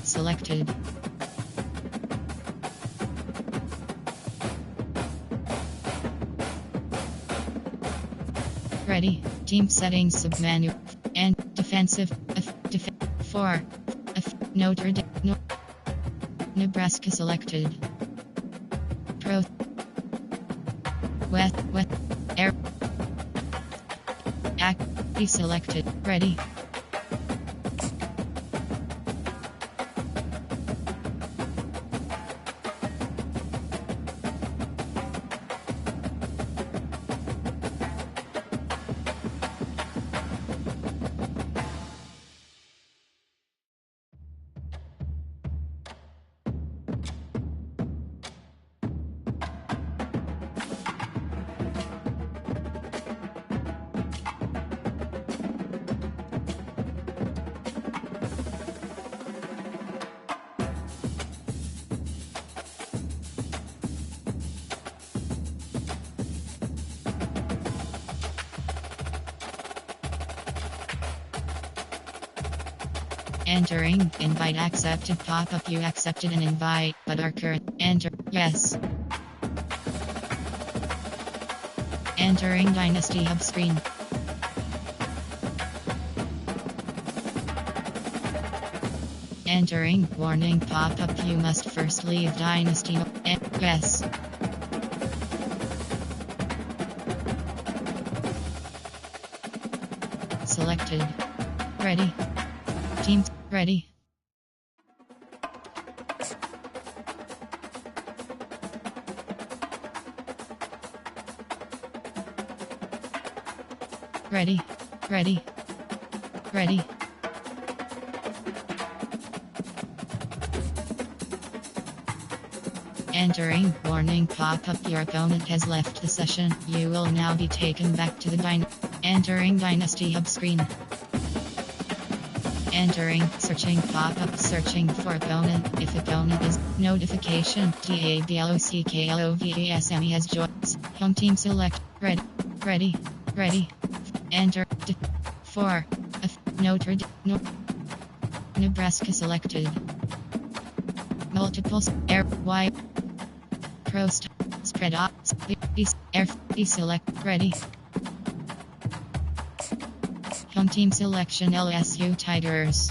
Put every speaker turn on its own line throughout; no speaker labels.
Selected. Ready. Team settings submenu. And defensive. 4. Notre Dame. Nebraska selected. Pro. West. Air. Act. Be selected. Ready. Entering, invite accepted pop-up. You accepted an invite, but are current. Enter, yes. Entering Dynasty Hub screen. Entering, warning pop-up. You must first leave Dynasty Hub. Yes. Selected. Ready. Teams. Ready. Ready. Ready. Ready. Entering, warning pop-up. Your opponent has left the session. You will now be taken back to the Entering Dynasty Hub screen. Entering, searching pop-up, searching for opponent. If opponent is notification, TABLOCKLOVESME has joined. Home team select. Ready. Enter. 4. Notre Dame. Nebraska selected. Multiples. Air. Y. Prost. Spread up. Air. Select. Ready. Home team selection LSU Tigers.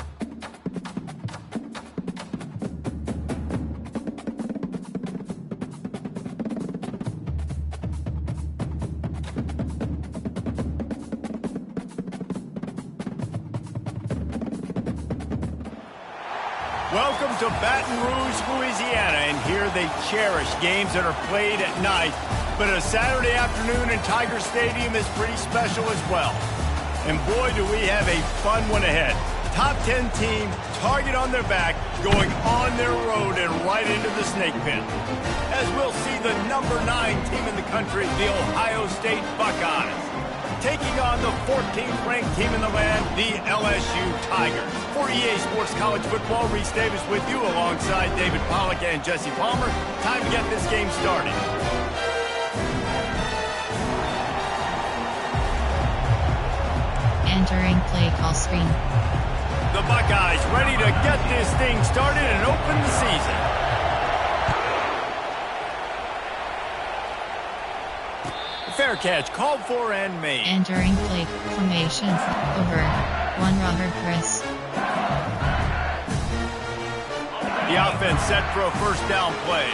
Welcome to Baton Rouge, Louisiana, and here they cherish games that are played at night. But a Saturday afternoon in Tiger Stadium is pretty special as well. And boy, do we have a fun one ahead. Top 10 team, target on their back, going on their road and right into the snake pit. As we'll see the number 9 team in the country, the Ohio State Buckeyes, taking on the 14th ranked team in the land, the LSU Tigers. For EA Sports College Football, Reese Davis with you alongside David Pollack and Jesse Palmer. Time to get this game started.
Entering play call screen.
The Buckeyes ready to get this thing started and open the season. Fair catch called for and made.
Entering play formation. Over. 1 Robert Chris.
The offense set for a first down play.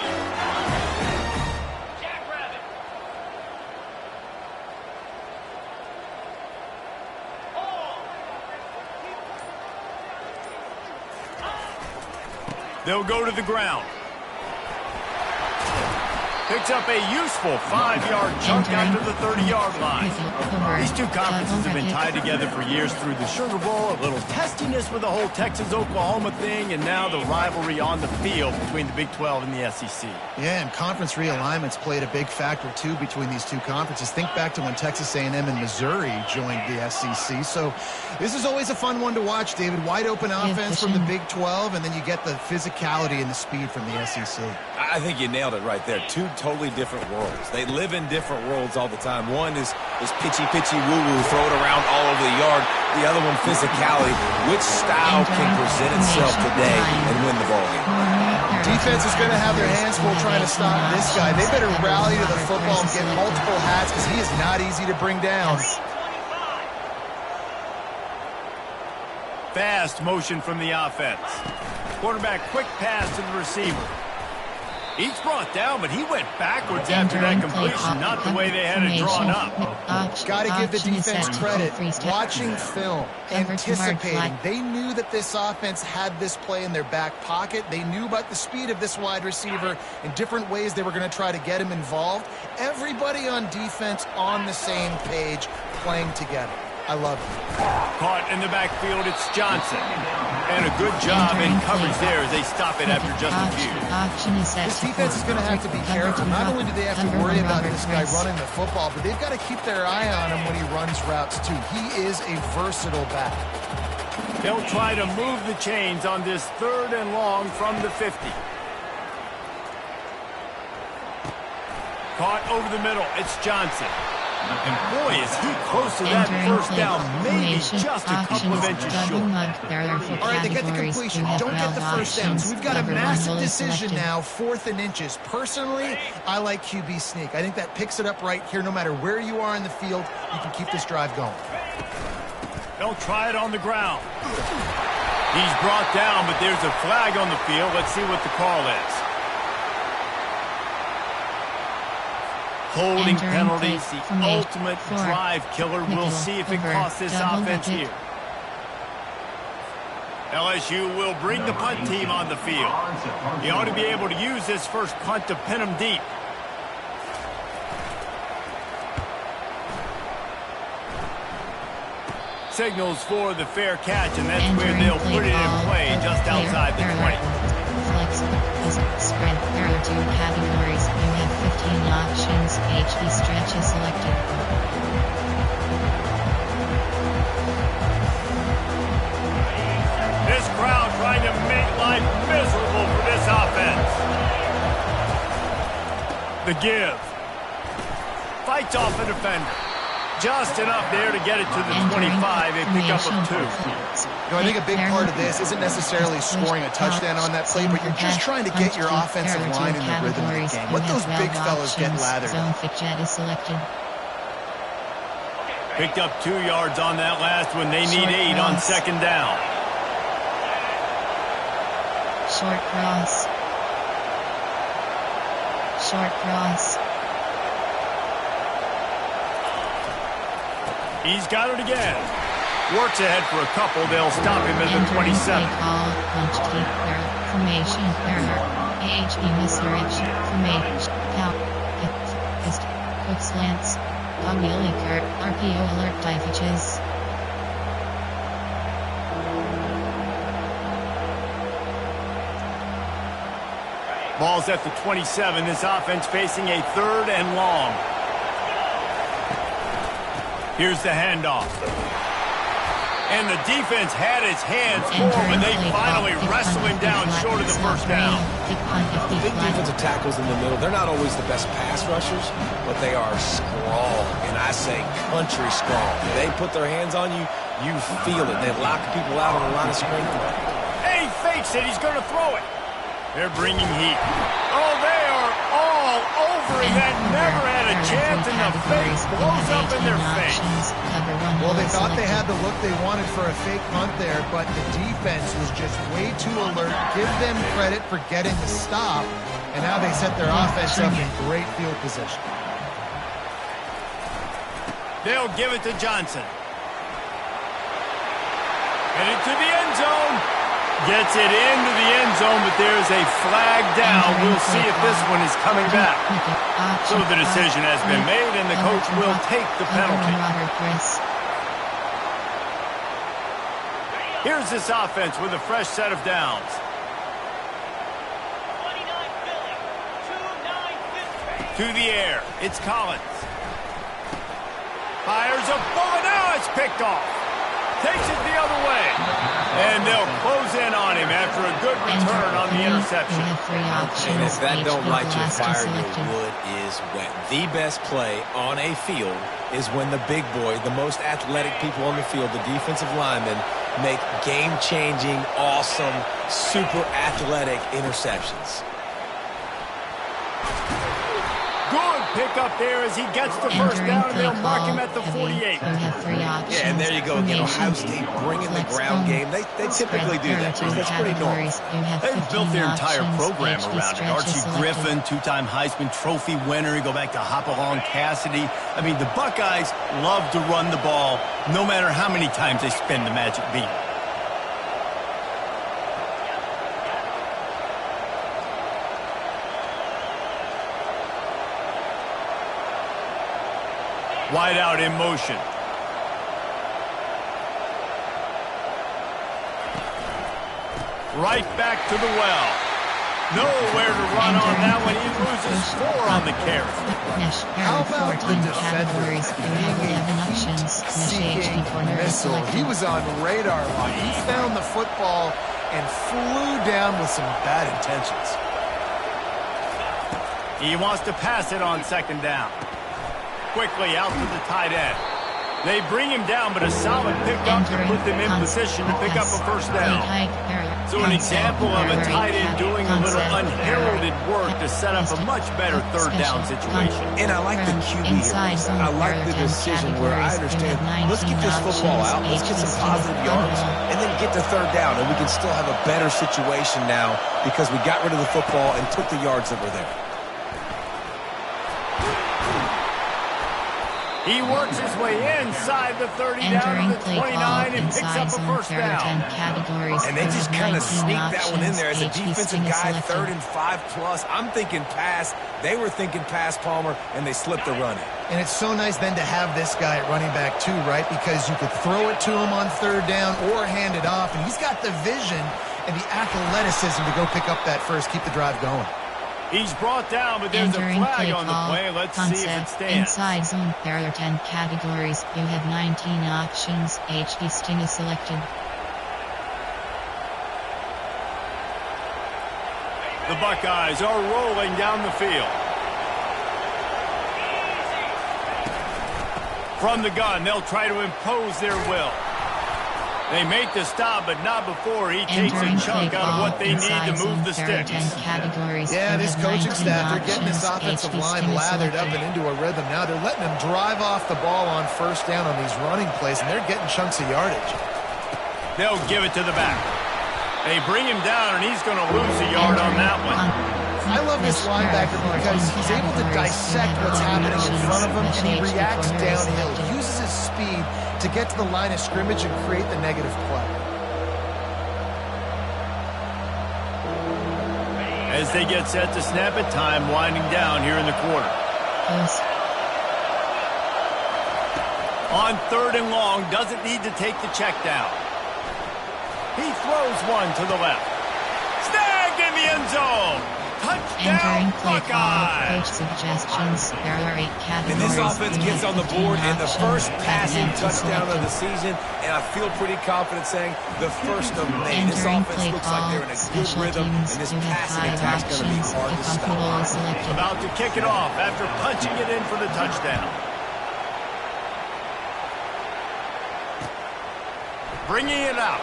They'll go to the ground. Picks up a useful 5-yard chunk after the 30-yard line. These two conferences have been tied together for years through the Sugar Bowl, a little testiness with the whole Texas-Oklahoma thing, and now the rivalry on the field between the Big 12 and the SEC.
Yeah, and conference realignments played a big factor, too, between these two conferences. Think back to when Texas A&M and Missouri joined the SEC. So this is always a fun one to watch, David. Wide open offense from the Big 12, and then you get the physicality and the speed from the SEC.
I think you nailed it right there. Two totally different worlds. They live in different worlds all the time. One is pitchy, woo-woo, throw it around all over the yard. The other one, physicality. Which style can present itself today and win the ballgame?
Defense is going to have their hands full trying to stop this guy. They better rally to the football and get multiple hats because he is not easy to bring down.
Fast motion from the offense. Quarterback quick pass to the receiver. He's brought down, but he went backwards after that completion, not the way they had it drawn up.
Got to give the defense credit. Watching film, anticipating. They knew that this offense had this play in their back pocket. They knew about the speed of this wide receiver and different ways they were going to try to get him involved. Everybody on defense on the same page, playing together. I love it.
Caught in the backfield, it's Johnson. And a good job in coverage there as they stop it after just a few.
This defense is going to have to be careful. Not only do they have to worry about this guy running the football, but they've got to keep their eye on him when he runs routes too. He is a versatile back.
They'll try to move the chains on this 3rd and long from the 50. Caught over the middle, it's Johnson. And boy, is he close to that first down, maybe just a couple of inches short.
All right, they get the completion. Don't get the first down. So we've got a massive decision now, 4th and inches. Personally, I like QB sneak. I think that picks it up right here. No matter where you are in the field, you can keep this drive going.
They'll try it on the ground. He's brought down, but there's a flag on the field. Let's see what the call is. Holding penalties, the ultimate drive killer. We'll see if it costs this offense here. LSU will bring the punt team on the field. He ought to be able to use this first punt to pin him deep. Signals for the fair catch, and that's where they'll put it in play just outside the 20.
Flex is spread. There are 2 categories. You have 15 options. HD stretch is selected.
This crowd trying to make life miserable for this offense. The give. Fights off a defender. Just enough there to get it to the 25, a pickup of 2.
I think a big part of this isn't necessarily scoring a touchdown on that play, but you're just trying to get your offensive line in the rhythm of the game. Let those big fellas get lathered.
Picked up 2 yards on that last one. They need 8 on 2nd down.
Short cross. Short cross.
He's got it again. Works ahead for a couple. They'll stop him at the 27.
Formation error. AHB missearch. Formation. Out. Quick slants. Augmeliker. RPO alert divages.
Ball's at the 27. This offense facing a 3rd and long. Here's the handoff. And the defense had its hands full, and they finally wrestle him down short of the first down.
Big defensive tackles in the middle. They're not always the best pass rushers, but they are strong. And I say country strong. They put their hands on you, you feel it. They lock people out on the line of scrimmage.
Hey, he fakes it. He's going to throw it. They're bringing heat. Oh, they are all over it. That never had a chance, and the fake blows up in their face.
Well, they thought they had the look they wanted for a fake punt there, but the defense was just way too alert. Give them credit for getting the stop, and now they set their offense up in great field position.
They'll give it to Johnson. And into the end zone. Gets it into the end zone, but there's a flag down. We'll see if this one is coming back. So the decision has been made, and the coach will take the penalty. Here's this offense with a fresh set of downs. To the air, it's Collins. Fires a bullet, now it's picked off. Takes it the other way. And they'll close in on him after a good good return on the interception.
You have 3 options.
And if that don't light your fire,
selected.
your wood is wet. The best play on a field is when the big boy, the most athletic people on the field, the defensive linemen, make game-changing, awesome, super athletic interceptions.
Good pick up there as he gets the first down, and they'll mark him at the 48.
You have 3 options.
Yeah, and there you go again. Ohio State bringing the ground game. They typically do that. That's pretty normal.
They've built their entire program
HB
around it. Archie
selected.
Griffin, 2-time Heisman Trophy winner. You go back to Hopalong Cassidy. I mean, the Buckeyes love to run the ball, no matter how many times they spin the magic beat. Wide out in motion. Right back to the well. Nowhere to run on that one. He loses 4 on the carry.
How about the defender?
Seeking
missile. He was on radar line. He found the football and flew down with some bad intentions.
He wants to pass it on 2nd down. Quickly out to the tight end. They bring him down, but a solid pickup to put them in position to pick up a first down. So an example of a tight end doing a little unheralded work to set up a much better 3rd down situation.
And I like the QB here. I like the decision where I understand, let's get this football out, let's get some positive yards, and then get to 3rd down, and we can still have a better situation now because we got rid of the football and took the yards that were there.
He works his way inside the 30 down to the 29 and picks up a first down.
And they just kind of sneak that one in there as a defensive guy, 3rd and 5+. I'm thinking pass. They were thinking pass, Palmer, and they slipped the run in.
And it's so nice then to have this guy at running back too, right? Because you could throw it to him on 3rd down or hand it off. And he's got the vision and the athleticism to go pick up that first, keep the drive going.
He's brought down, but there's a flag on the play. Let's see if it stands.
Inside zone, there are 10 categories. You have 19 options. HB Sting is selected.
The Buckeyes are rolling down the field. From the gun, they'll try to impose their will. They make the stop, but not before he takes a chunk out of what they need to move the sticks.
Yeah, this coaching staff, they're getting this offensive line lathered up and into a rhythm. Now they're letting them drive off the ball on 1st down on these running plays, and they're getting chunks of yardage.
They'll give it to the back. They bring him down, and he's going to lose a yard on that one.
I love this linebacker because he's able to dissect what's happening in front of him, and he reacts downhill. He uses his speed to get to the line of scrimmage and create the negative play.
As they get set to snap it, time winding down here in the quarter. On 3rd and long, doesn't need to take the check down. He throws one to the left. Snagged in the end zone. Touchdown, Buckeyes!
Coach suggestions. There are 8 categories.
And this offense gets on the board in the first passing touchdown of the season, and I feel pretty confident saying the first of many. This offense looks like they're in a good rhythm, and this passing attack's going to be hard to stop.
About to kick it off after punching it in for the touchdown. Bringing it out.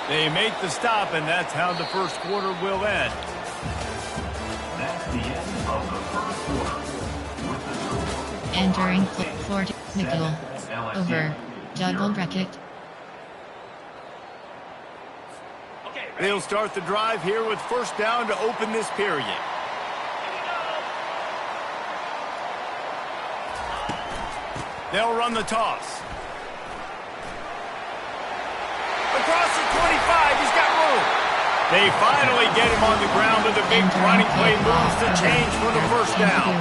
They make the stop, and that's how the first quarter will end.
That's the end of the first quarter.
Entering clip 40. Nickel. Over. Double bracket.
They'll start the drive here with 1st down to open this period. They'll run the toss. Across the 25, he's got room. They finally get him on the ground with a big running play, moves the change for the 1st down.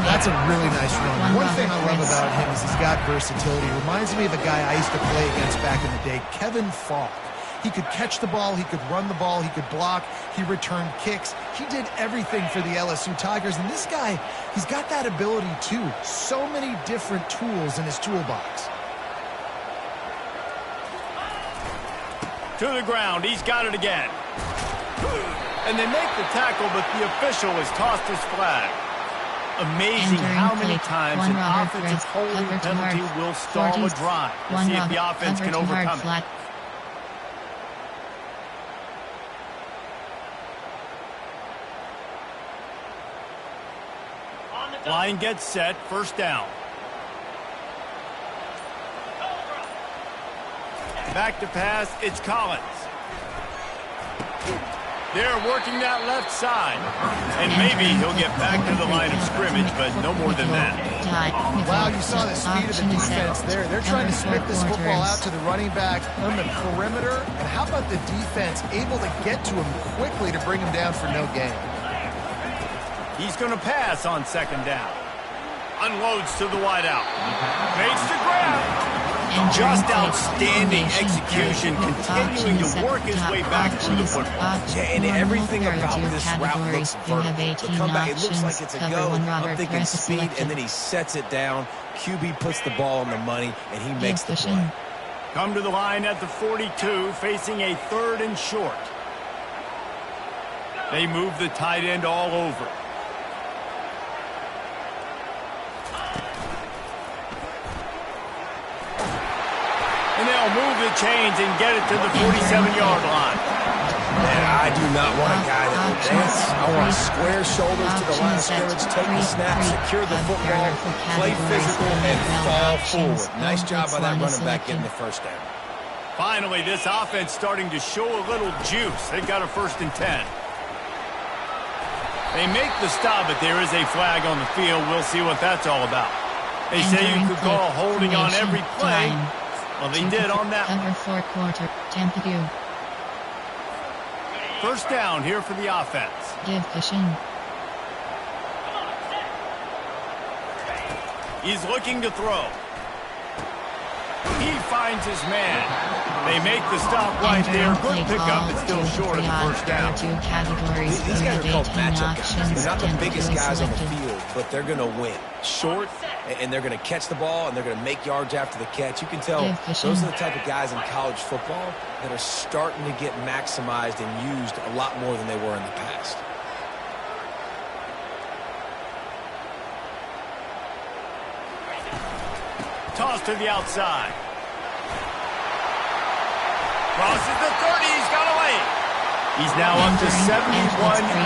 That's a really nice run. One thing I love about him is he's got versatility. Reminds me of a guy I used to play against back in the day, Kevin Falk. He could catch the ball, he could run the ball, he could block, he returned kicks. He did everything for the LSU Tigers, and this guy, he's got that ability too. So many different tools in his toolbox.
To the ground. He's got it again. And they make the tackle, but the official has tossed his flag. Amazing how many times an offensive holding penalty will stall a drive. We'll see if the offense can overcome it. Line gets set, first down. Back to pass, it's Collins. They're working that left side. And maybe he'll get back to the line of scrimmage, but no more than that.
Wow, you saw the speed of the defense there. They're trying to split this football out to the running back on the perimeter. And how about the defense able to get to him quickly to bring him down for no gain?
He's going to pass on second down. Unloads to the wideout. Makes the grab. Just outstanding execution, continuing to work his way back through the football.
Yeah, and everything about this route looks vertical. The comeback, it looks like it's a go. I'm thinking speed, and then he sets it down. QB puts the ball on the money, and he makes the play.
Come to the line at the 42, facing a 3rd and short. They move the tight end all over. And they'll move the chains and get it to the 47-yard line.
And I do not want a guy that will dance. I want square shoulders to the line of scrimmage, take the snap, secure the football, play physical, and fall forward. Nice job by that running back getting the first down.
Finally, this offense starting to show a little juice. They've got a 1st and 10. They make the stop, but there is a flag on the field. We'll see what that's all about. They say you could call holding on every play. Well, they did on that
one.
First down here for the offense.
Give cushion.
He's looking to throw. He finds his man. They make the stop right there. Good pickup, but still short of the first down.
These guys are called matchup guys. They're not the biggest guys on the field, but they're going to win. Short, and they're going to catch the ball, and they're going to make yards after the catch. You can tell those are the type of guys in college football that are starting to get maximized and used a lot more than they were in the past.
Toss to the outside. Crosses the 30. He's got away. He's now up to 71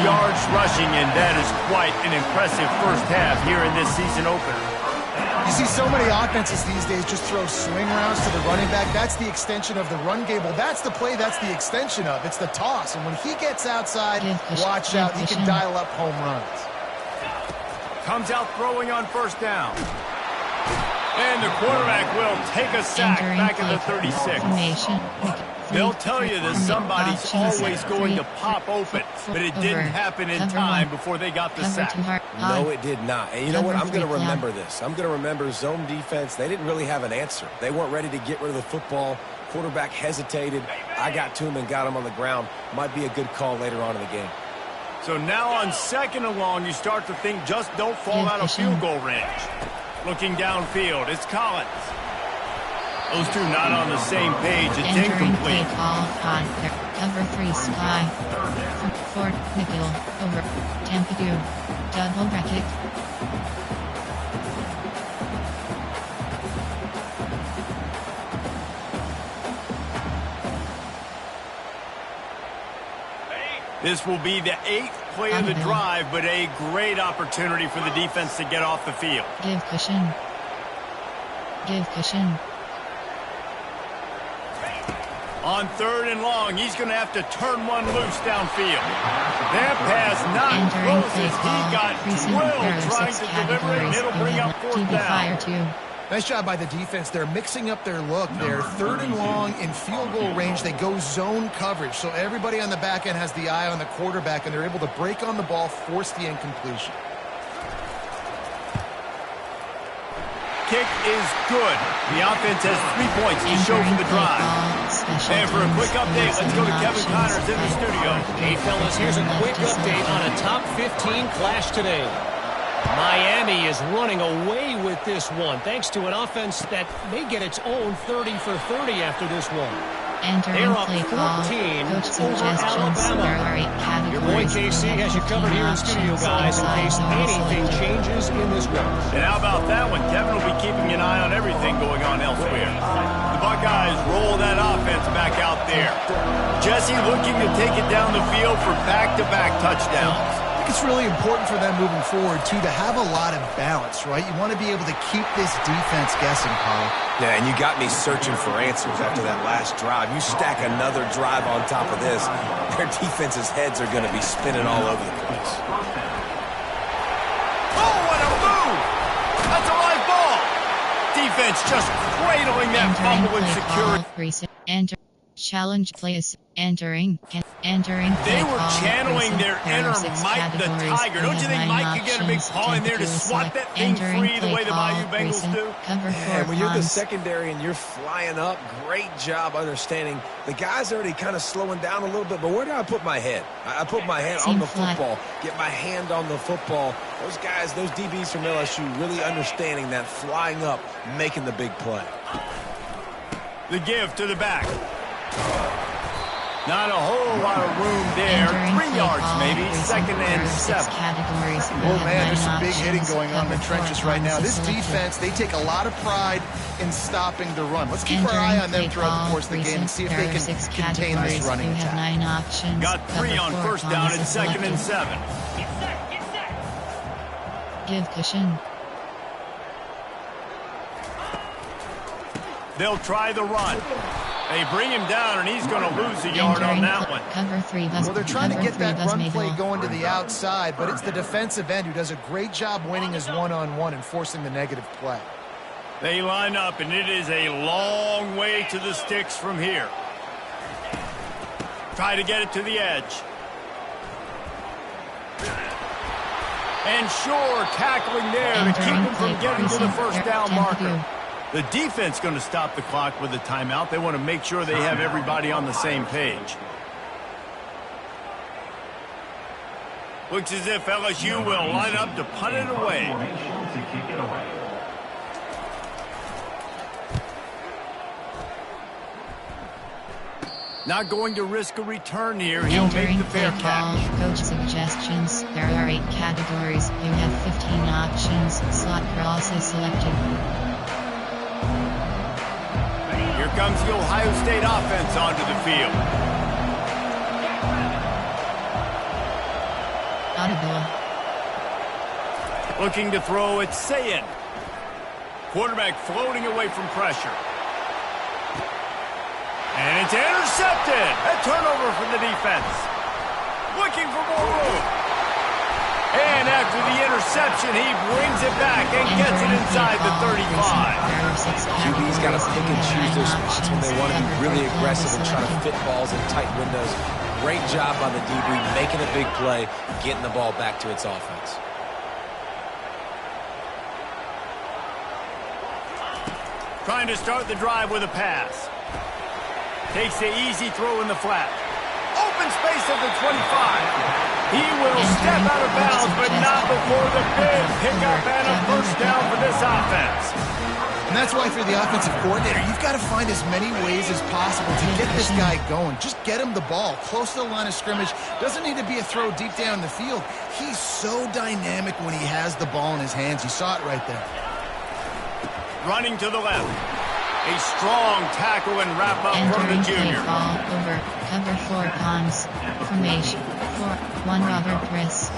yards rushing, and that is quite an impressive first half here in this season opener.
You see so many offenses these days just throw swing routes to the running back. That's the extension of the run game. Well, that's the play that's the extension of. It's the toss. And when he gets outside, watch out. He can dial up home runs.
Comes out throwing on first down. And the quarterback will take a sack back at the 36. They'll tell you that somebody's always going to pop open, but it didn't happen in time before they got the sack.
No, it did not. And you know what? I'm going to remember this. I'm going to remember zone defense. They didn't really have an answer. They weren't ready to get rid of the football. Quarterback hesitated. I got to him and got him on the ground. Might be a good call later on in the game.
So now on 2nd and long, you start to think just don't fall out of field goal range. Looking downfield, it's Collins. Those two not on the same page. It's incomplete.
Cover 3 Sky. Fort Nickel. Over. Tampadu. Double bracket.
This will be the 8th play of the drive, but a great opportunity for the defense to get off the field.
Give cushion. Give cushion.
On 3rd and long, he's going to have to turn one loose downfield. That pass not closes. He got drilled trying to deliver it, and it'll bring up 4th down.
Nice job by the defense. They're mixing up their look. They're 3rd and long in field goal range. They go zone coverage. So everybody on the back end has the eye on the quarterback, and they're able to break on the ball, force the incompletion.
Kick is good. The offense has 3 points to show for the drive. And for a quick update, let's go to Kevin Connors in the studio.
Hey, fellas, here's a quick update on a top 15 clash today. Miami is running away with this one, thanks to an offense that may get its own 30 for 30 after this one.
Entering play call.
14
Coach
over
suggestions. There
Alabama.
are 8 categories.
Your boy KC has you covered here in studio, guys, in case anything changes in this one.
And how about that one? Kevin will be keeping an eye on everything going on elsewhere. The Buckeyes roll that offense back out there. Jesse looking to take it down the field for back-to-back touchdowns.
I think it's really important for them moving forward, too, to have a lot of balance, right? You want to be able to keep this defense guessing, Paul.
Yeah, and you got me searching for answers after that last drive. You stack another drive on top of this, their defense's heads are going to be spinning all over the place.
Oh, what a move! That's a live ball! Defense just cradling that fumble and security.
Challenge plays. Entering
They were channeling their inner Mike the Tiger. Don't you think Mike could get a big paw in there to swat that thing free the way the Bayou Bengals do?
Yeah, when you're the secondary and you're flying up, great job understanding. The guy's already kind of slowing down a little bit, but where do I put my head? I put my head on the football, get my hand on the football. Those guys, those DBs from LSU really understanding that flying up, making the big play.
The give to the back. Not a whole lot of room there. 3 yards maybe. 2nd and 7.
Oh, man, there's some big hitting going on in the trenches right now. This defense, they take a lot of pride in stopping the run. Let's keep our eye on them throughout the course of the game and see if they can contain this running attack.
Got 3 on 1st down and 2nd and 7.
Give cushion.
They'll try the run. They bring him down, and he's going to lose a yard on that one.
Cover 3
well, they're trying to get that run play going to the outside, but it's the defensive end who does a great job winning his one-on-one and forcing the negative play.
They line up, and it is a long way to the sticks from here. Try to get it to the edge. And Shore tackling there to keep him from getting to the 1st down marker. The defense going to stop the clock with a timeout. They want to make sure they have everybody on the same page. Looks as if LSU will line up to punt it away. Not going to risk a return here. He'll make the fair catch.
Coach suggestions. There are 8 categories. You have 15 options. Slot cross is selected.
Here comes the Ohio State offense onto the field.
Audible.
Looking to throw it, Sayin. Quarterback floating away from pressure. And it's intercepted. A turnover from the defense. Looking for more room. And after the interception, he brings it back and gets it inside the 35.
QB's got to pick and choose their spots when they want to be really aggressive and try to fit balls in tight windows. Great job by the DB, making a big play, getting the ball back to its offense.
Trying to start the drive with a pass. Takes the easy throw in the flat. Open space at the 25. He will step out of bounds, but not before the big pickup and a 1st down for this offense.
And that's why for the offensive coordinator, you've got to find as many ways as possible to get this guy going. Just get him the ball close to the line of scrimmage. Doesn't need to be a throw deep down the field. He's so dynamic when he has the ball in his hands. You saw it right there.
Running to the left. A strong tackle and wrap up from the junior.
Ball over. Cover 4 Pons. Formation. 4-1 Robert Chris.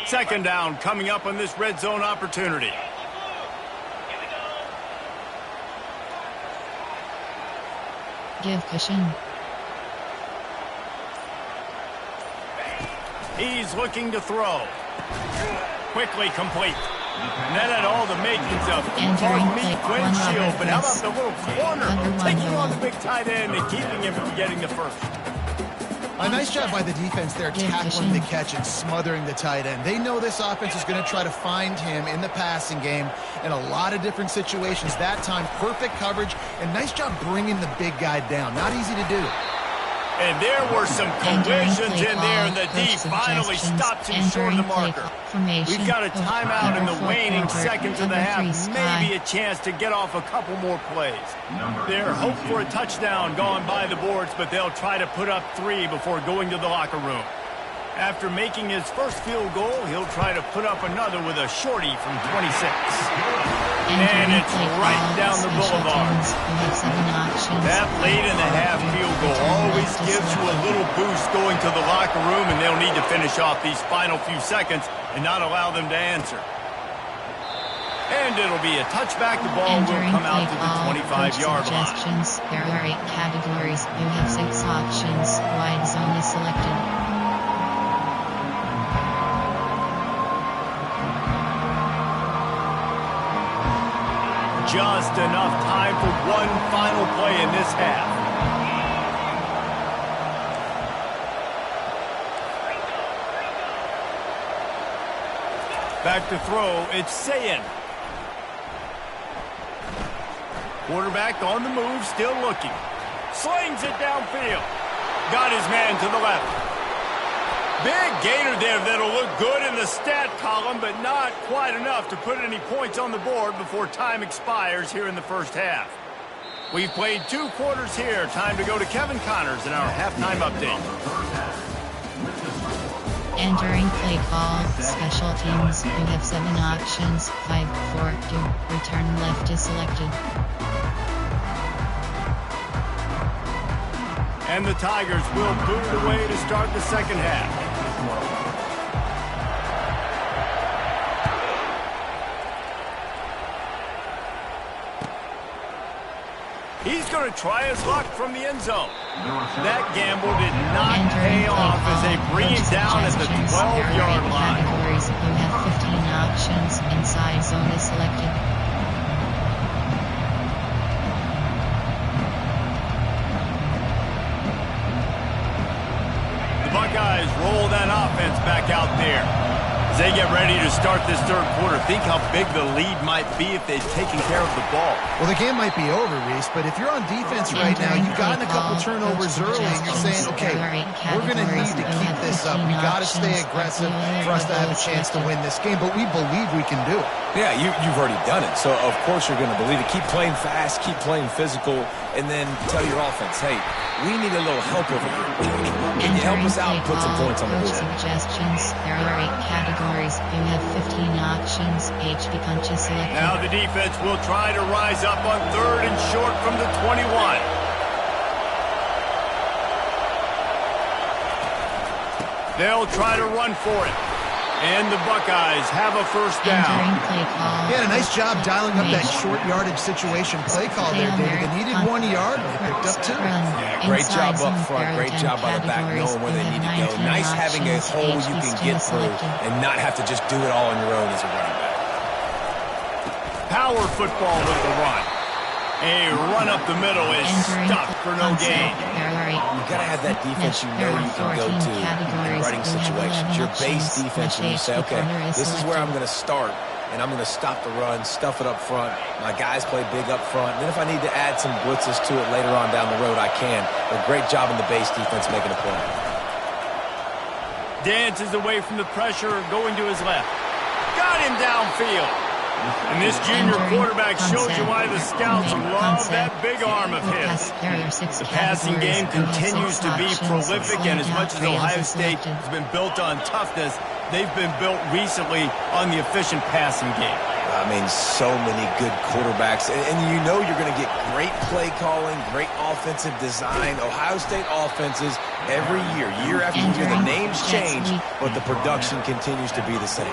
Second down coming up on this red zone opportunity.
Give cushion.
He's looking to throw. Quickly complete. And that had all the makings of windshield, but how about the little corner taking on the big tight end and keeping him from getting the 1st?
A nice job by the defense there, tackling the catch and smothering the tight end. They know this offense is going to try to find him in the passing game in a lot of different situations. That time, perfect coverage, and nice job bringing the big guy down. Not easy to do.
And there were some collisions in there, and the D finally stops him short of the marker. We've got a timeout in the waning seconds of the half, maybe a chance to get off a couple more plays. They're hope for a touchdown gone by the boards, but they'll try to put up 3 before going to the locker room. After making his first field goal, he'll try to put up another with a shorty from 26. And it's right down the boulevard. That late in the half field goal always gives you a little boost going to the locker room, and they'll need to finish off these final few seconds and not allow them to answer. And it'll be a touchback. The ball will come out to the 25-yard line.
There are 8 categories. You have 6 options. Wide zone is selected.
Just enough time for one final play in this half. Back to throw, it's Sayin. Quarterback on the move, still looking. Slings it downfield. Got his man to the left. Big gainer there that'll look good in the stat column, but not quite enough to put any points on the board before time expires here in the first half. We've played 2 quarters here. Time to go to Kevin Connors in our halftime update.
Entering play call, special teams. You have 7 options. 5, 4, 2. Return left is selected.
And the Tigers will boot it away to start the second half. He's going to try his luck from the end zone. That gamble did not pay off as they bring it down at the 12-yard line.
You have 15 options. Inside zone is selected.
The Buckeyes roll that offense back out there. As they get ready to start this third quarter, think how big the lead might be if they've taken care of the ball.
Well, the game might be over, Reese, but if you're on defense right now, you've gotten a couple turnovers early, and you're saying, okay, we're going to need to keep this up. We've got to stay aggressive for us to have a chance to win this game, but we believe we can do it.
Yeah, you've already done it, so of course you're going to believe it. Keep playing fast, keep playing physical, and then tell your offense, hey, we need a little help over here. Can you help us out and put some points on the board?
Suggestions. There are 8 categories. You have 15 options. HB punch is selected.
Now the defense will try to rise up on 3rd and short from the 21. They'll try to run for it. And the Buckeyes have a first down.
Yeah, a nice job dialing up that short yardage situation play call there, David. They needed 1 yard, but they picked up 2.
Yeah, great job up front. Great job by the back, knowing where they need to go. Nice having a hole you can get through and not have to just do it all on your own as a running back.
Power football with the run. A run up the middle is stopped for no gain.
You've got to have that defense you know you can go to in running situations. Your base defense, when you say, okay, this is where I'm going to start, and I'm going to stop the run, stuff it up front. My guys play big up front. And then if I need to add some blitzes to it later on down the road, I can. But great job in the base defense making a play.
Dances away from the pressure, going to his left. Got him downfield. And this junior quarterback shows you why the scouts love that big arm of his. The passing game continues to be prolific, and as much as Ohio State has been built on toughness, they've been built recently on the efficient passing game.
I mean, so many good quarterbacks, and you know you're going to get great play calling, great offensive design. Ohio State offenses every year after year, the names change, but the production continues to be the same.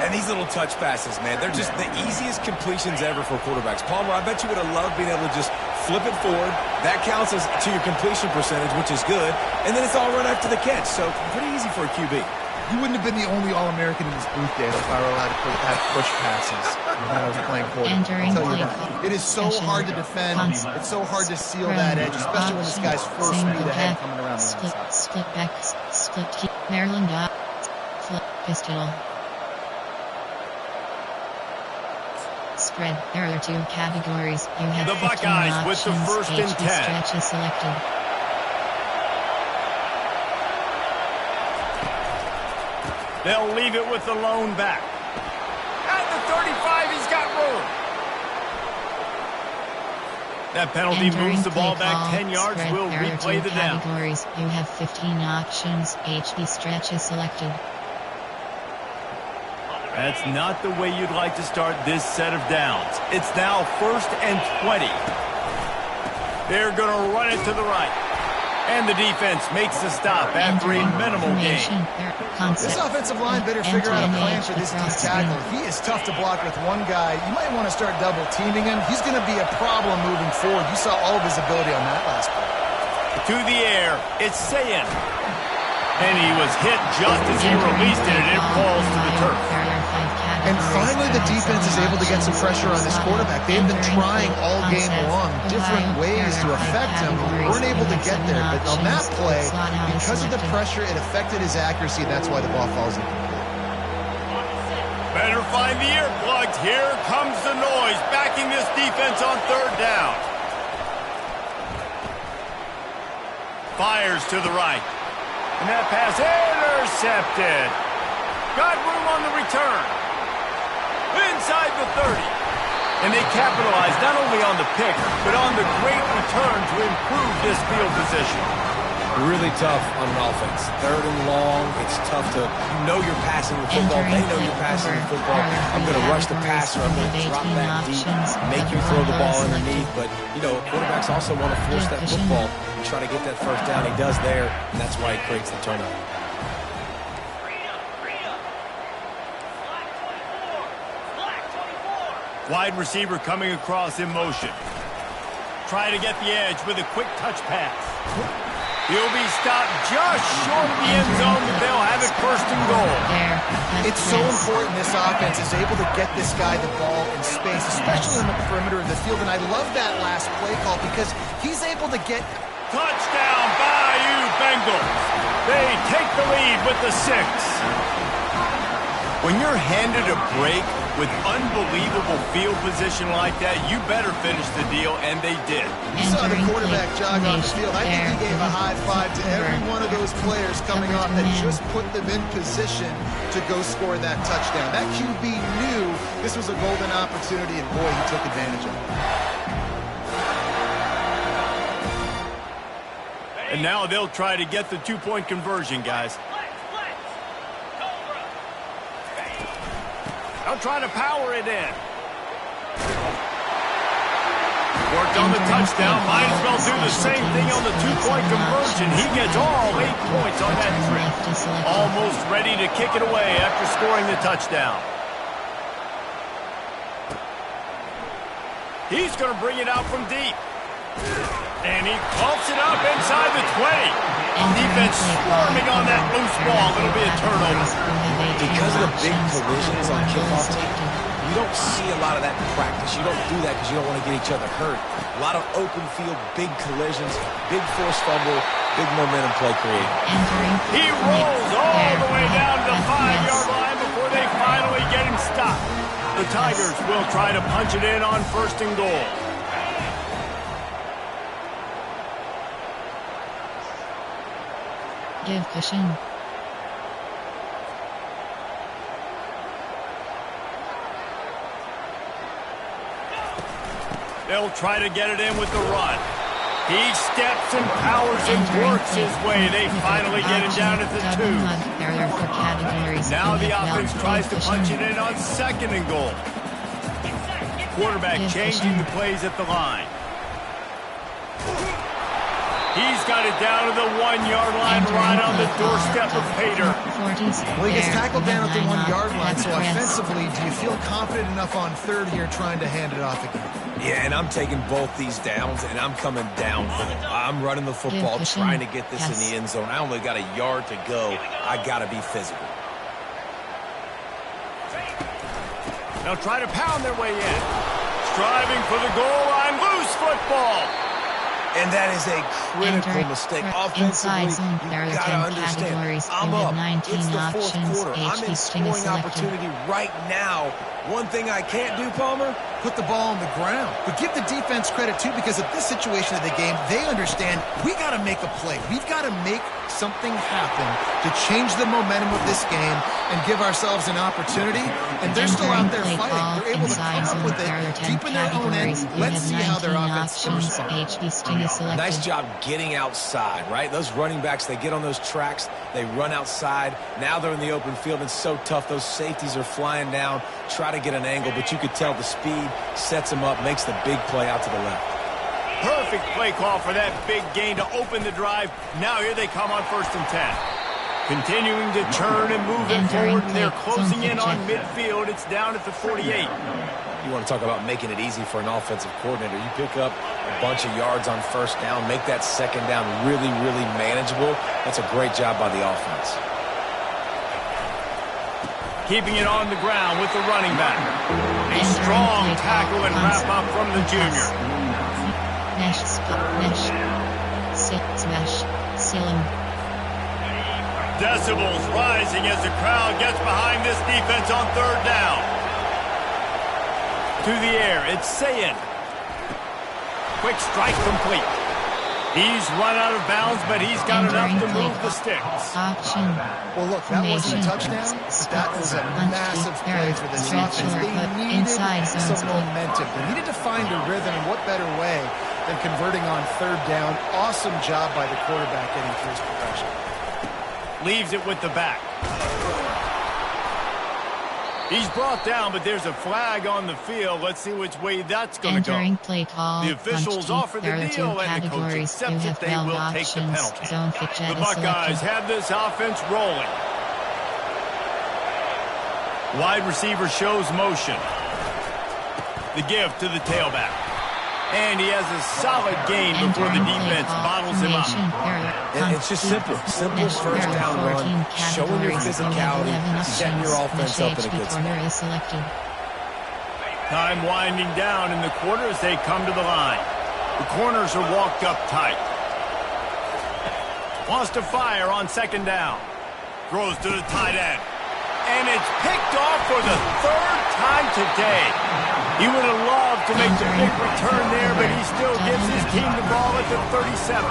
And these little touch passes, man, they're just the easiest completions ever for quarterbacks. Palmer, I bet you would have loved being able to just flip it forward. That counts as to your completion percentage, which is good. And then it's all run after the catch, so pretty easy for a QB.
You wouldn't have been the only All-American in this booth, Dave, if I were allowed to have push passes when I was playing quarterback. I'll tell you that. It is so hard to defend. It's so hard to seal that edge, especially when this guy's full speed ahead coming around the outside.
Split backs, split key, Maryland dot, flip pistol. Spread. There are 2 categories. You have
the
15
Buckeyes
options.
with the first and 10.
Stretch is selected.
They'll leave it with the lone back. At the 35, he's got room. That penalty moves the ball back 10 yards. We'll replay the down.
Categories. You have 15 options. HB stretch is selected.
That's not the way you'd like to start this set of downs. It's now 1st and 20. They're going to run it to the right. And the defense makes the stop after a minimal gain.
This offensive line better figure out a plan for this deep tackle. He is tough to block with one guy. You might want to start double teaming him. He's going to be a problem moving forward. You saw all of his ability on that last play.
To the air, it's Sayin. And he was hit just as he released it, and it falls to the turf.
And finally, the defense is able to get some pressure on this quarterback. They've been trying all game long different ways to affect him. We weren't able to get there. But on that play, because of the pressure, it affected his accuracy, and that's why the ball falls incomplete.
Better find the earplugs. Here comes the noise, backing this defense on 3rd down. Fires to the right. And that pass intercepted. Got room on the return. Inside the 30. And they capitalized not only on the pick, but on the great return to improve this field position.
Really tough on an offense. 3rd and long, it's tough to, you're passing the football. They know you're passing the football. I'm going to rush the passer. I'm going to drop back deep, make you throw the ball underneath. But, quarterbacks also want to force that football and try to get that 1st down. He does there, and that's why he creates the turnover.
Wide receiver coming across in motion. Try to get the edge with a quick touch pass. He'll be stopped just short of the end zone, but they'll have it 1st and goal.
It's so important this offense is able to get this guy the ball in space, especially in the perimeter of the field. And I love that last play call because he's able to get...
Touchdown, Bayou Bengals. They take the lead with the 6. When you're handed a break with unbelievable field position like that, you better finish the deal, and they did.
You saw the quarterback jog off the field. I think he gave a high five to every one of those players coming off that just put them in position to go score that touchdown. That QB knew this was a golden opportunity, and boy, he took advantage of it.
And now they'll try to get the 2-point conversion, guys. They'll try to power it in. Worked on the touchdown. Might as well do the same thing on the 2-point conversion. He gets all 8 points on that trip. Almost ready to kick it away after scoring the touchdown. He's going to bring it out from deep. And he pumps it up inside the 20. Defense swarming on that loose ball. It'll be a turnover.
Because of the big collisions on kickoff, you don't see a lot of that in practice. You don't do that because you don't want to get each other hurt. A lot of open field, big collisions, big forced fumble, big momentum play created.
He rolls all the way down to the 5-yard line before they finally get him stopped. The Tigers will try to punch it in on 1st and goal.
Give cushion.
They'll try to get it in with the run. He steps and powers and works his way. They finally get it down at the 2. Now the offense tries to punch it in on 2nd and goal. Quarterback changing the plays at the line. He's got it down to the 1-yard line, right on the doorstep of Pater.
Well, he gets tackled down at the 1-yard line, so offensively, do you feel confident enough on 3rd here trying to hand it off again?
Yeah, and I'm taking both these downs, and I'm coming down for them. I'm running the football, trying to get this in the end zone. I only got a yard to go. I got to be physical.
They'll try to pound their way in. Striving for the goal line, loose football.
And that is a critical mistake. Offensively, you've got to understand, I'm up. It's the fourth quarter. I'm in scoring opportunity right now. One thing I can't do, Palmer,
put the ball on the ground. But give the defense credit, too, because at this situation of the game, they understand we got to make a play. We've got to make something happen to change the momentum of this game and give ourselves an opportunity. And they're still out there fighting. They're able to come up with it deep in their own end. Let's see how their offense responds.
Nice job getting outside, right? Those running backs, they get on those tracks, they run outside. Now they're in the open field. It's so tough. Those safeties are flying down, try to get an angle, but you could tell the speed sets them up, makes the big play out to the left.
Perfect play call for that big gain to open the drive. Now here they come on 1st and 10. Continuing to turn and move it forward, and they're closing in on midfield. It's down at the 48.
You want to talk about making it easy for an offensive coordinator. You pick up a bunch of yards on 1st down, make that 2nd down really, really manageable. That's a great job by the offense.
Keeping it on the ground with the running back. A strong tackle and wrap up from the junior. Decibels rising as the crowd gets behind this defense on 3rd down. To the air, it's Sayin. Quick strike complete. He's run out of bounds, but he's got enough to move the sticks.
Well, look, that wasn't a touchdown, but that was a massive play for this offense. They needed some momentum. They needed to find a rhythm, and what better way than converting on 3rd down. Awesome job by the quarterback getting through his progression.
Leaves it with the back. He's brought down, but there's a flag on the field. Let's see which way that's going to go.
Entering play call.
The officials offer the deal, and the coach accepts it. They will take the penalty. The Buckeyes have this offense rolling. Wide receiver shows motion. The give to the tailback. And he has a solid gain before the defense bottles him up.
And it's just simple. Simple 1st down run, showing your physicality, setting your offense up in a good spot.
Time winding down in the quarter as they come to the line. The corners are walked up tight. Wants to fire on 2nd down. Throws to the tight end. And it's picked off for the 3rd time today. He would have loved to make the big return there, but he still gives his team the ball at the 37.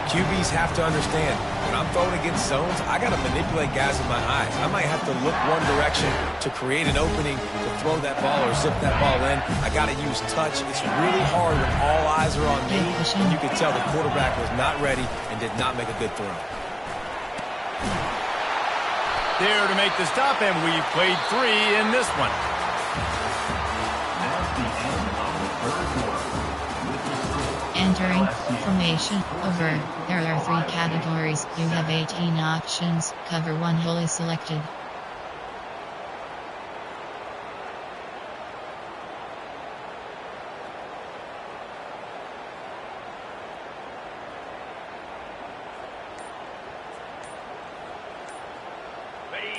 QBs have to understand, when I'm throwing against zones, I got to manipulate guys with my eyes. I might have to look one direction to create an opening to throw that ball or zip that ball in. I got to use touch. It's really hard when all eyes are on me, and you could tell the quarterback was not ready and did not make a good throw.
There to make the stop, and we've played 3 in this one.
Entering formation over. There are 3 categories. You have 18 options. Cover 1 hole is selected.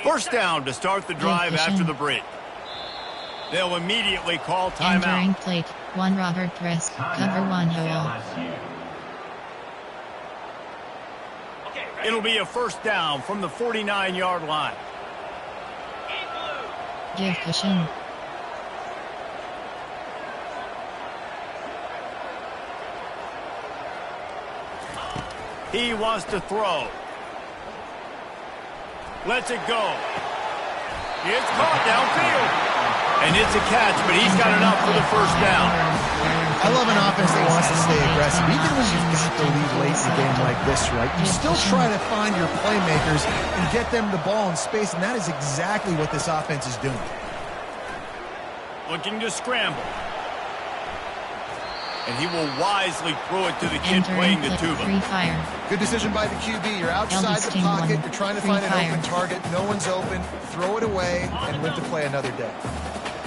First down to start the drive after the break. They'll immediately call timeout.
Entering plate 1 Robert Press. Cover 1 hole.
It'll be a first down from the 49-yard line.
Give cushion.
He wants to throw. Lets it go. It's caught downfield. And it's a catch, but he's got enough for the first down.
I love an offense that wants to stay aggressive. Even when you've got the lead late in a game like this, right? You still try to find your playmakers and get them the ball in space, and that is exactly what this offense is doing.
Looking to scramble. And he will wisely throw it to the kid playing the tuba.
Good decision by the QB. You're outside the pocket. You're trying to find an open target. No one's open. Throw it away and live to play another day.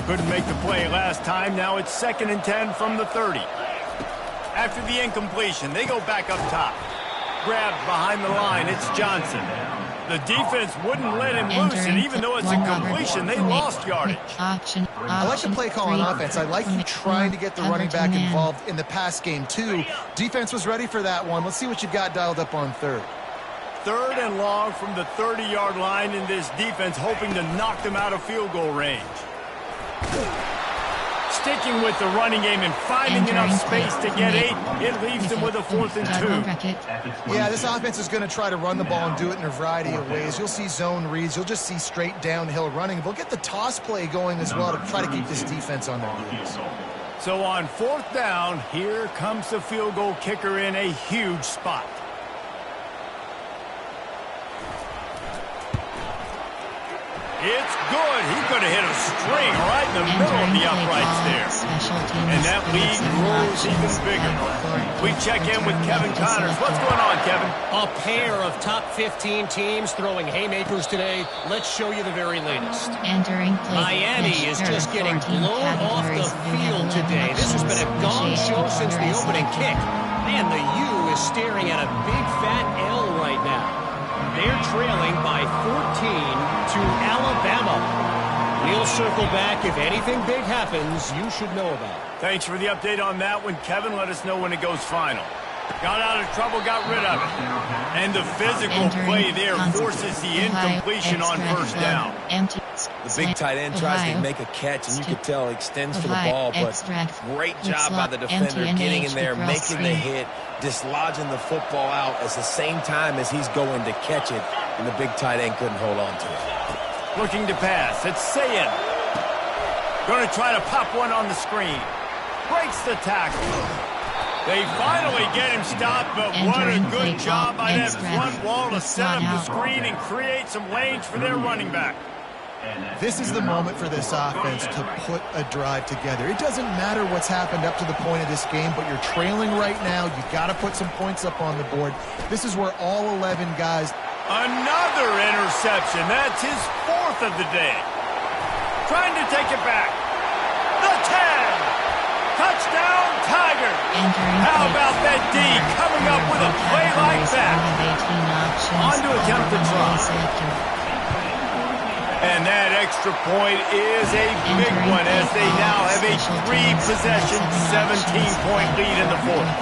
Couldn't make the play last time. Now it's 2nd and 10 from the 30. After the incompletion, they go back up top. Grabbed behind the line. It's Johnson. The defense wouldn't let him loose, and even though it's a completion, they lost yardage.
I like the play call on offense. I like you trying to get the running back involved in the pass game, too. Defense was ready for that one. Let's see what you've got dialed up on third.
3rd and long from the 30-yard line in this defense, hoping to knock them out of field goal range. Sticking with the running game and finding enough space to get 8, it leaves them with a 4th and 2.
Yeah, this offense is going to try to run the ball and do it in a variety of ways. You'll see zone reads. You'll just see straight downhill running. They'll get the toss play going as well to try to keep this defense on their heels.
So on 4th down, here comes the field goal kicker in a huge spot. It's good. He could have hit a string right in the middle of the uprights there. And that lead grows even bigger. We check in with Kevin Connors. What's going on, Kevin?
A pair of top 15 teams throwing haymakers today. Let's show you the very latest. Miami is just getting blown off the field today. This has been a gong show since the opening kick. And the U is staring at a big fat L right now. They're trailing by 14 to Alabama. We'll circle back. If anything big happens, you should know about it.
Thanks for the update on that one, Kevin. Let us know when it goes final. Got out of trouble, got rid of it. And the physical play there forces the incompletion on 1st down.
The big tight end tries to make a catch, and you can tell he extends for the ball, but great job by the defender getting in there, making the hit, dislodging the football out at the same time as he's going to catch it, and the big tight end couldn't hold on to it.
Looking to pass. It's Sayin. Going to try to pop one on the screen. Breaks the tackle. They finally get him stopped, but what a good job by that front wall to set up the screen and create some lanes for their running back.
This is the moment for this offense to put a drive together. It doesn't matter what's happened up to the point of this game, but you're trailing right now. You've got to put some points up on the board. This is where all 11 guys...
Another interception. That's his 4th of the day. Trying to take it back. The 10. Touchdown, Tiger. How about that D coming up with a play like that? On to attempt the try. And that extra point is a big one as they now have a 3-possession, 17-point lead in the 4th.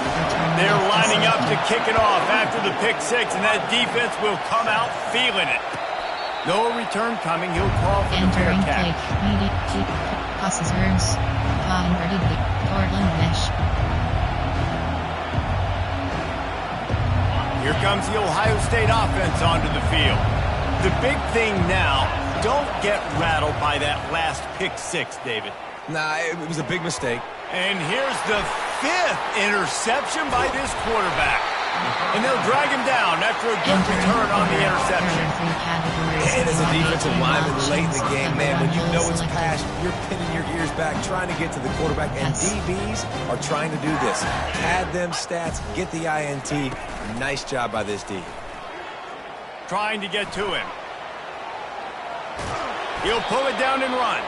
They're lining up to kick it off after the pick 6, and that defense will come out feeling it. No return coming. He'll call for the fair catch. Here comes the Ohio State offense onto the field. The big thing now, don't get rattled by that last pick 6, David.
Nah, it was a big mistake.
And here's the 5th interception by this quarterback. And they'll drag him down after a good return on the interception.
And as a defensive lineman late in the game, man, when you know it's past, you're pinning your ears back, trying to get to the quarterback. And DBs are trying to do this. Pad them stats, get the INT. Nice job by this D.
Trying to get to him. He'll pull it down and run.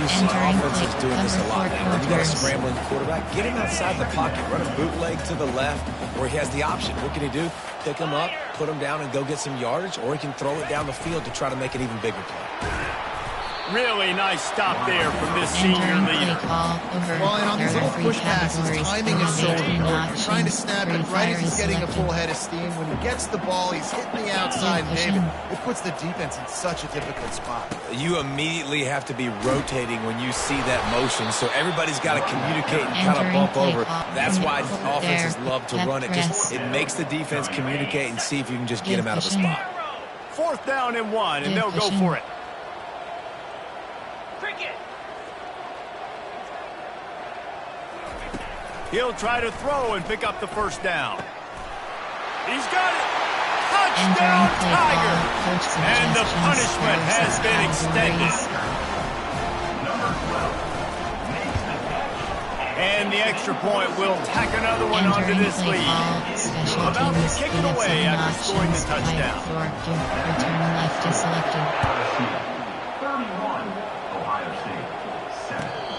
You see offenses doing this a lot, man. When you got a scrambling quarterback, get him outside the pocket. Run a bootleg to the left where he has the option. What can he do? Pick him up, put him down, and go get some yardage, or he can throw it down the field to try to make an even bigger play.
Really nice stop there from this senior leader.
Well, and on these little push passes, timing is so important. You're trying to snap it right as he's getting a full head of steam. When he gets the ball, he's hitting the outside, David. It puts the defense in such a difficult spot.
You immediately have to be rotating when you see that motion, so everybody's got to communicate and kind of bump over. That's why offenses love to run it. It makes the defense communicate and see if you can just get him out of a spot.
4th down and 1, and they'll go for it. He'll try to throw and pick up the 1st down. He's got it. Touchdown, Tiger. And the punishment has been extended. And the extra point will tack another one onto this lead. About to kick it away after scoring the touchdown.
Return left is selected.
31, Ohio State.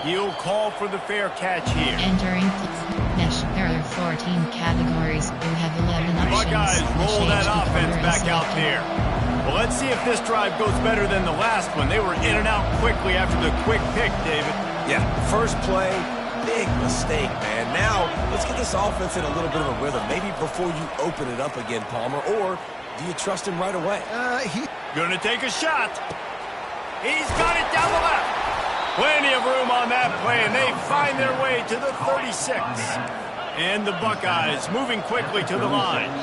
He'll call for the fair catch here.
Entering mesh. There are 14 categories. You have 11 options.
Buckeyes roll that offense back out there. Well, let's see if this drive goes better than the last one. They were in and out quickly after the quick pick, David.
Yeah, first play, big mistake, man. Now, let's get this offense in a little bit of a rhythm. Maybe before you open it up again, Palmer, or do you trust him right away?
He's going to take a shot. He's got it down the left. Plenty of room on that play, and they find their way to the 36. And the Buckeyes moving quickly to the line.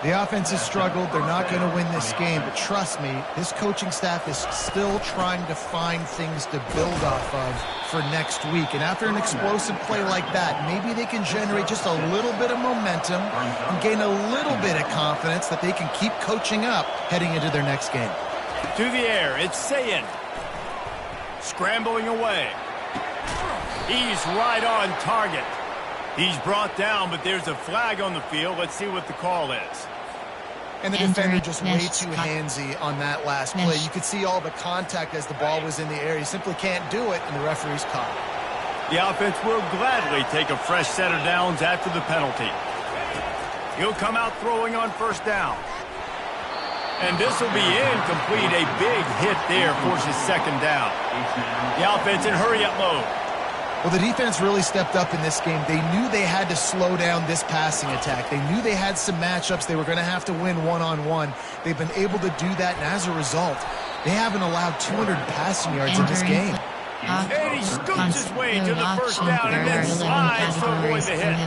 The offense has struggled. They're not going to win this game, but trust me, this coaching staff is still trying to find things to build off of for next week. And after an explosive play like that, maybe they can generate just a little bit of momentum and gain a little bit of confidence that they can keep coaching up heading into their next game.
To the air, it's Sayin. Scrambling away. He's right on target. He's brought down, but there's a flag on the field. Let's see what the call is.
And the defender just way too handsy on that last play. You could see all the contact as the ball was in the air. He simply can't do it, and the referee's caught it.
The offense will gladly take a fresh set of downs after the penalty. He'll come out throwing on first down. And this will be incomplete. A big hit there forces second down. The offense in hurry-up mode.
Well, the defense really stepped up in this game. They knew they had to slow down this passing attack. They knew they had some matchups they were going to have to win one-on-one. They've been able to do that, and as a result, they haven't allowed 200 passing yards in this game.
And he scoots his way to the first down and then slides to avoid the hit.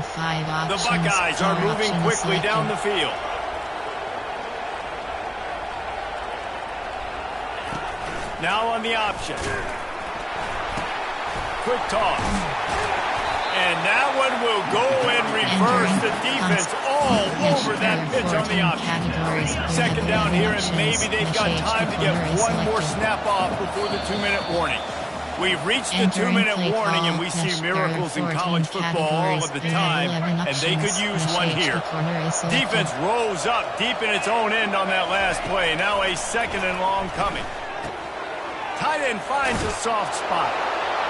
The Buckeyes are moving quickly down the field. Now on the option. Quick toss. And that one will go in reverse. The defense all over that pitch on the option. Second down here, and maybe they've got time to get one more snap off before the 2-minute warning. We've reached the 2-minute warning, and we see miracles in college football all of the time, and they could use one here. Defense rolls up deep in its own end on that last play. Now a second and long coming. Tight end finds a soft spot.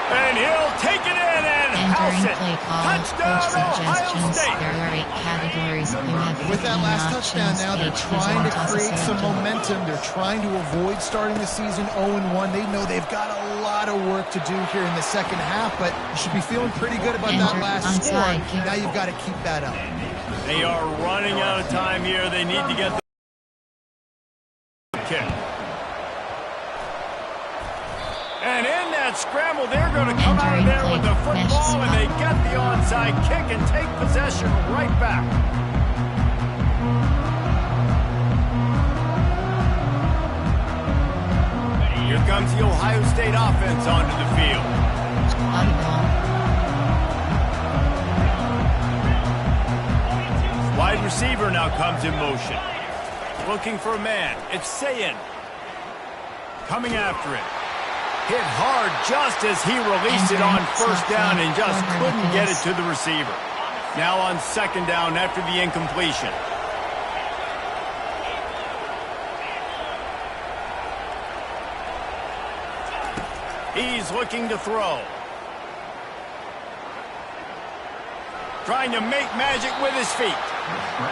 And he'll take it in and house it. Touchdown, Ohio State.
With that last touchdown now, they're trying to create some momentum. They're trying to avoid starting the season 0-1. They know they've got a lot of work to do here in the second half, but you should be feeling pretty good about that last score. Now you've got to keep that up.
They are running out of time here. They need to get the kick. And in that scramble, they're going to come out of there with the football, and they get the onside kick and take possession right back. Here comes the Ohio State offense onto the field. Wide receiver now comes in motion. Looking for a man. It's Sayin. Coming after it. Hit hard just as he released it on first down and just couldn't get it to the receiver. Now on second down after the incompletion. He's looking to throw. Trying to make magic with his feet.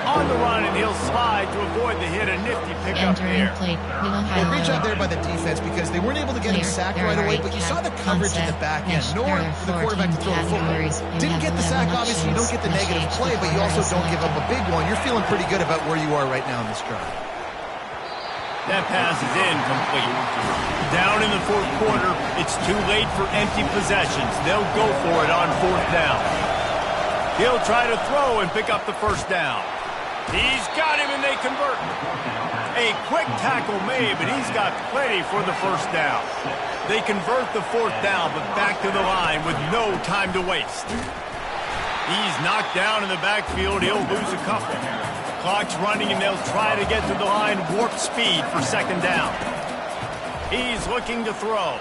On the run, and he'll slide to avoid the hit. A nifty pickup there.
Great job there by the defense because they weren't able to get him sacked right away, but you saw the coverage in the back end, nor for the quarterback to throw a football. Didn't get the sack, obviously. You don't get the negative play, but you also don't give up a big one. You're feeling pretty good about where you are right now in this drive.
That pass is incomplete. Down in the fourth quarter, it's too late for empty possessions. They'll go for it on fourth down. He'll try to throw and pick up the first down. He's got him, and they convert. A quick tackle made, but he's got plenty for the first down. They convert the fourth down, but back to the line with no time to waste. He's knocked down in the backfield. He'll lose a couple. Clock's running, and they'll try to get to the line warp speed for second down. He's looking to throw.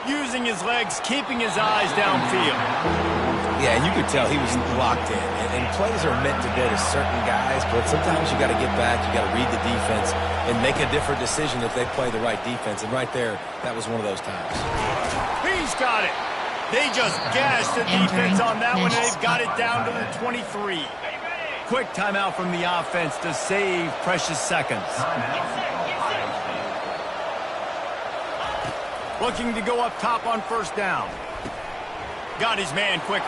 Using his legs, keeping his eyes downfield.
Yeah, and you could tell he was locked in. And plays are meant to go to certain guys, but sometimes you got to get back, you got to read the defense, and make a different decision if they play the right defense. And right there, that was one of those times.
He's got it. They just gashed the defense on that one, and they've got it down to the 23. Quick timeout from the offense to save precious seconds. Looking to go up top on first down. Got his man quickly.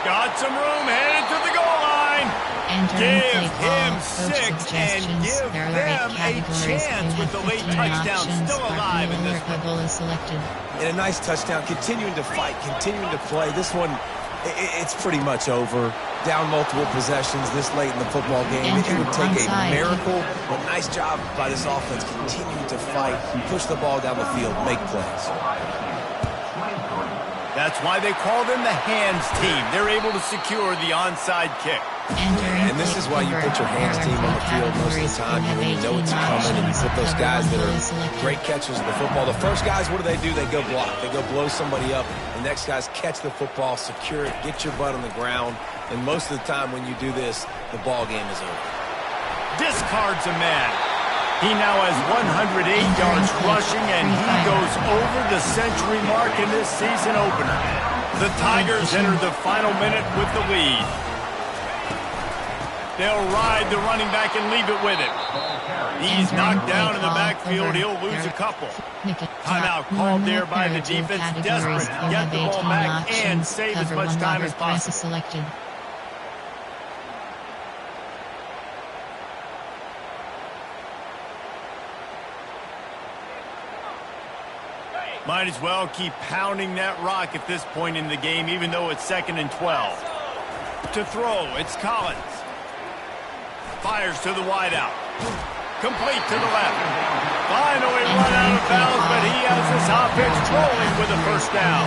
Got some room, headed to the goal line. Give him 6 and give them a chance with the late touchdown still alive in this one.
And a nice touchdown, continuing to fight, continuing to play. This one, it's pretty much over. Down multiple possessions this late in the football game. It would take a miracle, but nice job by this offense continuing to fight, push the ball down the field, make plays.
That's why they call them the hands team. They're able to secure the onside kick.
And this is why you put your hands team on the field most of the time when you know it's coming, and you put those guys that are great catchers of the football. The first guys, what do? They go block. They go blow somebody up. The next guys catch the football, secure it, get your butt on the ground. And most of the time when you do this, the ball game is over.
Discards a man. He now has 108 yards rushing, and he goes over the century mark in this season opener. The Tigers enter the final minute with the lead. They'll ride the running back and leave it with him. He's knocked down in the backfield. He'll lose a couple. Timeout called there by the defense. Desperate to get the ball back and save as much time as possible. Might as well keep pounding that rock at this point in the game, even though it's 2nd and 12. To throw, it's Collins. Fires to the wideout. Complete to the left. Finally run out of bounds, but he has this offense rolling with a first down.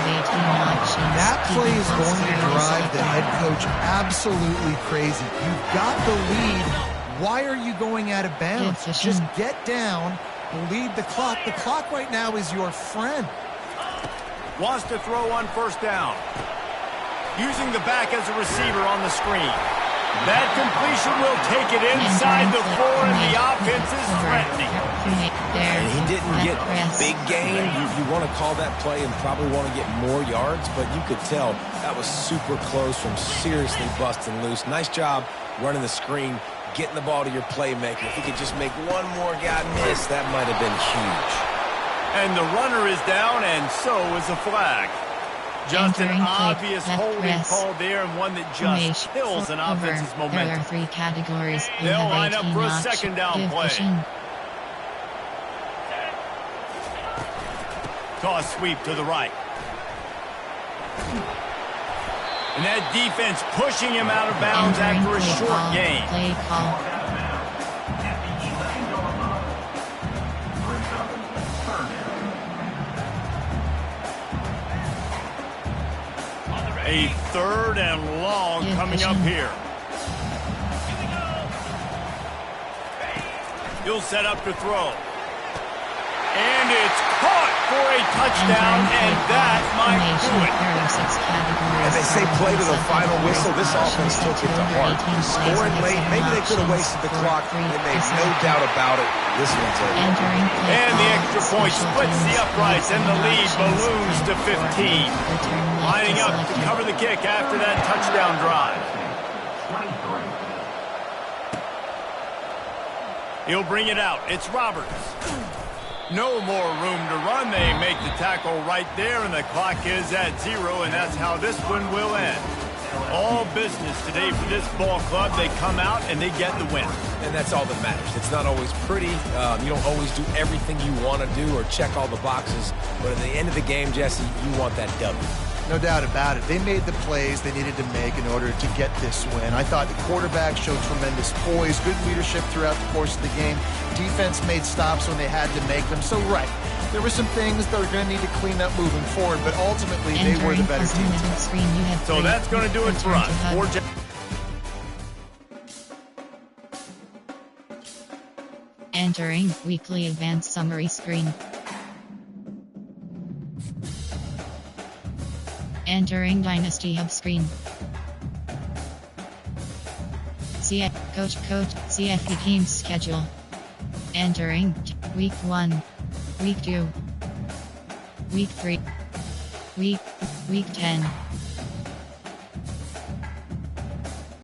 That play is going to drive the head coach absolutely crazy. You've got the lead. Why are you going out of bounds? Just get down. Lead the clock. The clock right now is your friend.
Wants to throw on first down. Using the back as a receiver on the screen. That completion will take it inside the 4, and the offense is threatening.
And he didn't get big gain. You want to call that play and probably want to get more yards, but you could tell that was super close from seriously busting loose. Nice job running the screen, getting the ball to your playmaker. If he could just make one more guy miss, that might have been huge.
And the runner is down, and so is a flag. Just an obvious holding call there, and one that just kills an offense's momentum.
There are 3 categories.
They'll line up for a second down play. Toss sweep to the right. And that defense pushing him out of bounds after a short gain.
Play call.
A 3rd and long coming up here. He'll set up to throw. And it's caught for a touchdown, and that might do it.
And they say play to the final whistle. This offense took it to heart. Scoring late, maybe they could have wasted the clock. They made no doubt about it. This one's over.
And the extra point splits the uprights, and the lead balloons to 15. Lining up to cover the kick after that touchdown drive. He'll bring it out. It's Roberts. No more room to run. They make the tackle right there, and the clock is at 0, and that's how this one will end. All business today for this ball club. They come out, and they get the win.
And that's all that matters. It's not always pretty. You don't always do everything you want to do or check all the boxes. But at the end of the game, Jesse, you want that W.
No doubt about it. They made the plays they needed to make in order to get this win. I thought the quarterback showed tremendous poise, good leadership throughout the course of the game. Defense made stops when they had to make them. So, right, there were some things that are going to need to clean up moving forward, but ultimately they were the better team.
So that's going to do it for us.
Entering weekly advanced summary screen. Entering Dynasty Hub screen. Coach, CFP team schedule. Entering week 1, week 2, week 3, week 10.